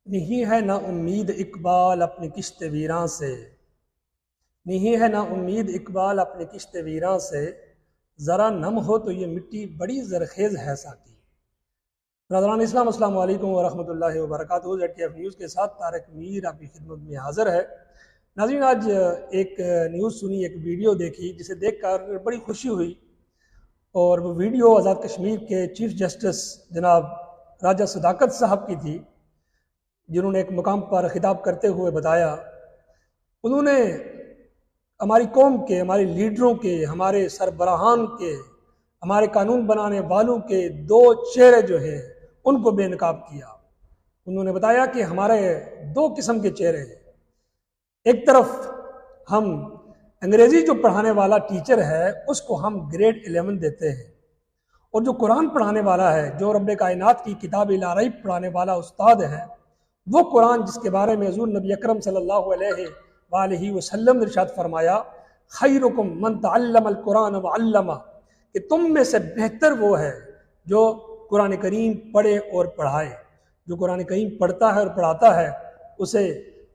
नहीं है ना उम्मीद इकबाल अपनी किश्त वीरां से। नहीं है ना उम्मीद इकबाल अपनी किश्त वीरां से। ज़रा नम हो तो ये मिट्टी बड़ी जरखेज़ है साकी। नाज़रान इस्लाम अस्सलाम वालेकुम व रहमतुल्लाहि व बरकातहू। ZTF न्यूज़ के साथ तारक मीर आपकी खिदमत में हाज़िर है। नाज़रीन, आज एक न्यूज़ सुनी, एक वीडियो देखी जिसे देखकर बड़ी खुशी हुई। और वो वीडियो आज़ाद कश्मीर के चीफ जस्टिस जनाब राजा सदाकत साहब की थी, जिन्होंने एक मुकाम पर खिताब करते हुए बताया, उन्होंने हमारी कौम के, हमारे लीडरों के, हमारे सरबराहान के, हमारे कानून बनाने वालों के दो चेहरे जो हैं उनको बेनकाब किया। उन्होंने बताया कि हमारे दो किस्म के चेहरे हैं। एक तरफ हम अंग्रेज़ी जो पढ़ाने वाला टीचर है उसको हम ग्रेड 11 देते हैं, और जो कुरान पढ़ाने वाला है, जो रब्बे कायनात की किताब ला रईब पढ़ाने वाला उस्ताद है, वो कुरान जिसके बारे में हुज़ूर नबी अकरम सल्लल्लाहु अलैहि वसल्लम ने इरशाद फरमाया, खैरुकुम मन तअल्लमल कुरान व अल्लमा, कि तुम में से बेहतर वो है जो कुरान करीम पढ़े और पढ़ाए। जो कुरान करीम पढ़ता है और पढ़ाता है उसे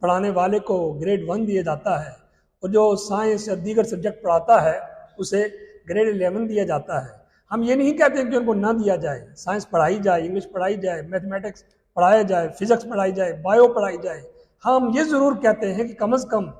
पढ़ाने वाले को ग्रेड 1 दिया जाता है, और जो साइंस और दीगर सब्जेक्ट पढ़ाता है उसे ग्रेड 11 दिया जाता है। हम ये नहीं कहते कि उनको ना दिया जाए, साइंस पढ़ाई जाए, इंग्लिश पढ़ाई जाए, मैथमेटिक्स पढ़ाया जाए, फिजिक्स पढ़ाई जाए, बायो पढ़ाई जाए। हम ये ज़रूर कहते हैं कि कम से कम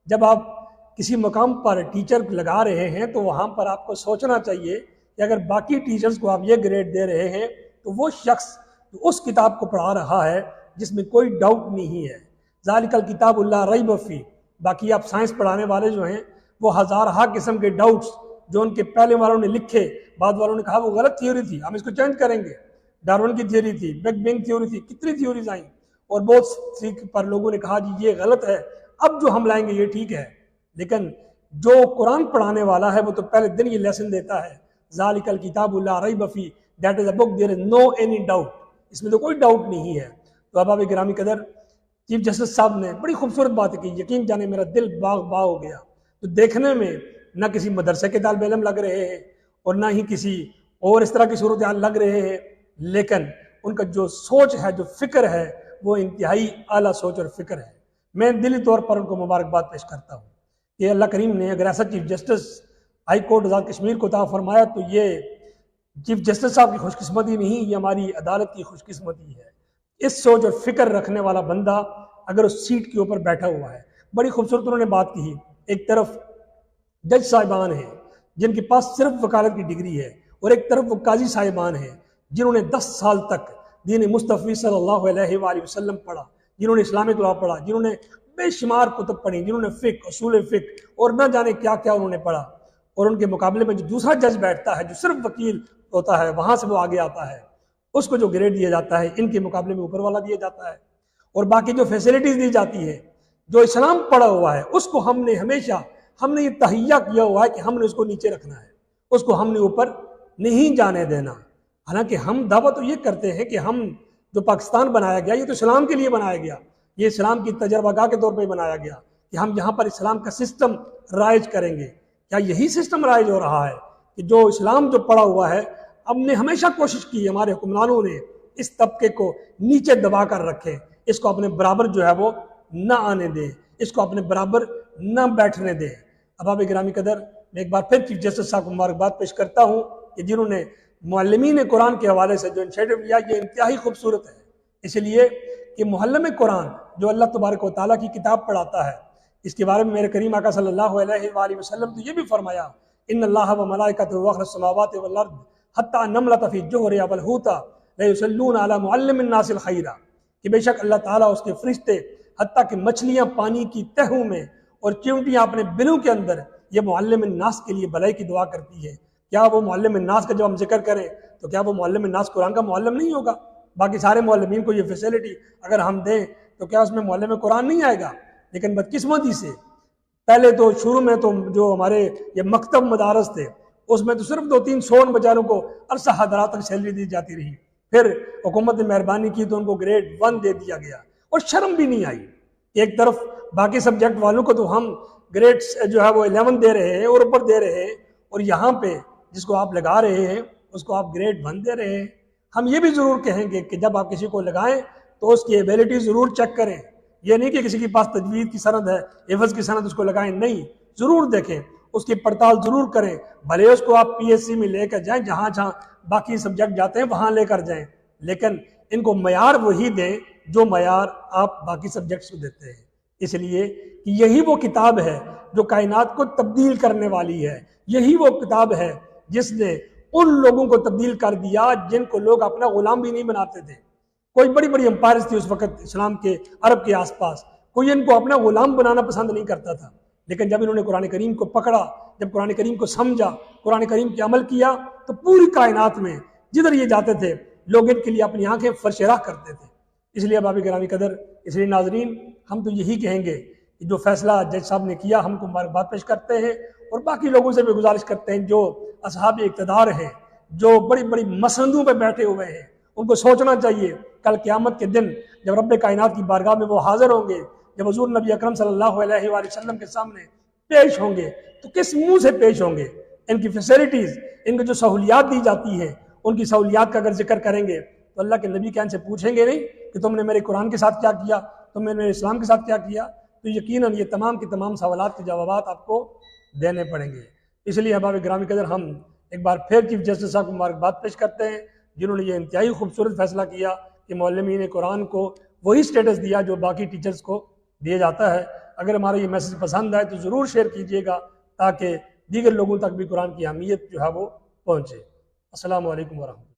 जब आप किसी मकाम पर टीचर लगा रहे हैं तो वहाँ पर आपको सोचना चाहिए कि अगर बाकी टीचर्स को आप ये ग्रेड दे रहे हैं तो वो शख्स जो उस किताब को पढ़ा रहा है जिसमें कोई डाउट नहीं है, ज़ालिकल किताबुल्ला रैब फी। बाकी आप साइंस पढ़ाने वाले जो हैं वो हज़ार किस्म के डाउट्स जो उनके पहले वालों ने लिखे, बाद वालों ने कहा वो गलत थ्योरी थी, हम इसको चेंज करेंगे, डार्विन की थ्योरी थी, बिग बैंग थ्योरी थी, कितनी थ्योरीज आई, और बहुत सी पर लोगों ने कहा जी ये गलत है, अब जो हम लाएंगे ये ठीक है। लेकिन जो कुरान पढ़ाने वाला है वो तो पहले दिन ये लेसन देता है, ज़ालिकल किताबुल्ला रैब फी, that is a book there is no any doubt, इसमें तो कोई डाउट नहीं है। तो अब गिरामी कदर चीफ जस्टिस साहब ने बड़ी खूबसूरत बात की, यकीन जाने मेरा दिल बाग बाग हो गया। तो देखने में ना किसी मदरसे के तालिब इल्म लग रहे हैं और ना ही किसी और इस तरह की सूरत हाल लग रहे हैं, लेकिन उनका जो सोच है, जो फिक्र है, वो इंतहाई आला सोच और फिक्र है। मैं दिली तौर पर उनको मुबारकबाद पेश करता हूँ कि अल्लाह करीम ने अगर ऐसा chief justice high court Azad Kashmir को अता फरमाया तो ये चीफ जस्टिस साहब की खुशकिस्मती नहीं, ये हमारी अदालत की खुशकिस्मती है। इस सोच और फिक्र रखने वाला बंदा अगर उस सीट के ऊपर बैठा हुआ है। बड़ी खूबसूरत उन्होंने बात की। एक तरफ जज साहिबान हैं जिनके पास सिर्फ वकालत की डिग्री है, और एक तरफ वो काजी साहिबान हैं जिन्होंने 10 साल तक दीन मुस्तफ़ी सल्लल्लाहु अलैहि वसल्लम पढ़ा, जिन्होंने इस्लामिक लॉ पढ़ा, जिन्होंने बेशुमार कुतुब पढ़ी, जिन्होंने फ़िक़्ह, उसूल फ़िक़्ह और ना जाने क्या क्या उन्होंने पढ़ा। और उनके मुकाबले में जो दूसरा जज बैठता है जो सिर्फ वकील होता है, वहाँ से वो आगे आता है, उसको जो ग्रेड दिया जाता है इनके मुकाबले में ऊपर वाला दिया जाता है। और बाकी जो फैसिलिटीज़ दी जाती है, जो इस्लाम पढ़ा हुआ है उसको हमने ये तहैया किया हुआ है कि हमने उसको नीचे रखना है, उसको हमने ऊपर नहीं जाने देना। हालांकि हम दावा तो ये करते हैं कि हम जो पाकिस्तान बनाया गया ये तो इस्लाम के लिए बनाया गया, ये इस्लाम की तजर्बागाह के तौर पर बनाया गया कि हम यहाँ पर इस्लाम का सिस्टम राइज करेंगे। क्या यही सिस्टम राइज हो रहा है कि जो इस्लाम जो पढ़ा हुआ है, हमने हमेशा कोशिश की, हमारे हुक्मरानों ने इस तबके को नीचे दबा कर रखे, इसको अपने बराबर जो है वो न आने दें, इसको अपने बराबर न बैठने दें। अब गिरामी कदर मैं एक बार फिर चीफ जस्टिस साहब को मुबारकबाद पेश करता हूँ कि जिन्होंने मुअल्लिमीन कुरान के हवाले से जो इनिशिएटिव लिया ये इंतहाई खूबसूरत है, इसलिए कि मुअल्लिम कुरान जो अल्लाह तबारक व तआला की किताब पढ़ाता है, इसके बारे में मेरे करीम आका सल्लल्लाहु अलैहि वसल्लम तो ये भी फरमाया, इन्नल्लाह व मलाइकतहु यखलुस समावाति वल अर्द हत्ता नमलत फी जुहरिहा वल हूता ला युसल्लूना अला मुअल्लिमिन नासिल खैरा, कि बेशक अल्लाह ताला उसके फरिश्ते हत्ता कि मछलियाँ पानी की तहों में और चिमटियाँ अपने बिलों के अंदर ये मुअल्लिमिन नास के लिए भलाई की दुआ करती है। क्या वो मुअल्लिमिन नास का जब हम जिक्र करें तो क्या वो मुअल्लिमिन नास कुरान का मुअल्लिम नहीं होगा? बाकी सारे मुअल्लिमीन को ये फैसिलिटी अगर हम दें तो क्या उसमें मुअल्लिम कुरान नहीं आएगा? लेकिन बदकिस्मती से पहले तो शुरू में तो जो हमारे ये मकतब मदारस थे उसमें तो सिर्फ 200-300 बेचारों को अरसा हज़रात तक सैलरी दी जाती रही, फिर हुकूमत ने मेहरबानी की तो उनको ग्रेड 1 दे दिया गया, और शर्म भी नहीं आई। एक तरफ बाकी सब्जेक्ट वालों को तो हम ग्रेड जो है वो 11 दे रहे हैं और ऊपर दे रहे हैं, और यहाँ पे जिसको आप लगा रहे हैं उसको आप ग्रेड 1 दे रहे हैं। हम ये भी ज़रूर कहेंगे कि जब आप किसी को लगाएं तो उसकी एबिलिटी ज़रूर चेक करें। यह नहीं कि किसी के पास तजवीद की सनद है, हिफ्ज़ की सनद उसको लगाएं, नहीं, ज़रूर देखें, उसकी पड़ताल ज़रूर करें। भले उसको आप PSC में लेकर जाएं, जहाँ जहाँ बाकी सब्जेक्ट जाते हैं वहाँ लेकर जाएं, लेकिन इनको मयार वही दें जो मयार आप बाकी सब्जेक्ट्स को देते हैं। इसलिए कि यही वो किताब है जो कायनात को तब्दील करने वाली है। यही वो किताब है जिसने उन लोगों को तब्दील कर दिया जिनको लोग अपना गुलाम भी नहीं बनाते थे। कोई बड़ी बड़ी एम्पायर्स थी उस वक्त इस्लाम के, अरब के आसपास, कोई इनको अपना गुलाम बनाना पसंद नहीं करता था। लेकिन जब इन्होंने कुरान करीम को पकड़ा, जब कुरान करीम को समझा, कुरान करीम पे अमल किया, तो पूरी कायनात में जिधर ये जाते थे लोग इनके लिए अपनी आंखें फरशराह करते थे। इसलिए अबाब गिरामी कदर, इसलिए नाजरीन, हम तो यही कहेंगे कि जो फैसला जज साहब ने किया, हमको मुबारकबाद पेश करते हैं और बाकी लोगों से भी गुजारिश करते हैं जो असहाब इक़्तिदार हैं, जो बड़ी बड़ी मसंदों पर बैठे हुए हैं, उनको सोचना चाहिए कल क़यामत के दिन जब रब्बे कायनात की बारगाह में वो हाजिर होंगे, जब हुज़ूर नबी अकरम सल्लल्लाहु अलैहि वसल्लम के सामने पेश होंगे, तो किस मुंह से पेश होंगे। इनकी फैसिलिटीज़, इनको जो सहूलियात दी जाती हैं, उनकी सहूलियात का अगर जिक्र करेंगे तो अल्लाह के नबी के से पूछेंगे नहीं कि तुमने मेरे कुरान के साथ क्या किया, तुमने मेरे इस्लाम के साथ क्या किया, तो यकीनन ये तमाम के तमाम सवालात के जवाब आपको देने पड़ेंगे। इसलिए अहबाब गिरामी कदर, हम एक बार फिर चीफ जस्टिस साहब को मुबारकबाद पेश करते हैं जिन्होंने ये इंतहाई खूबसूरत फैसला किया कि मौलमीन कुरान को वही स्टेटस दिया जो बाकी टीचर्स को दिया जाता है। अगर हमारा ये मैसेज पसंद आए तो ज़रूर शेयर कीजिएगा ताकि दीगर लोगों तक भी कुरान की अहमियत जो है वो पहुँचे। अस्सलामु अलैकुम वरहमतुल्लाह।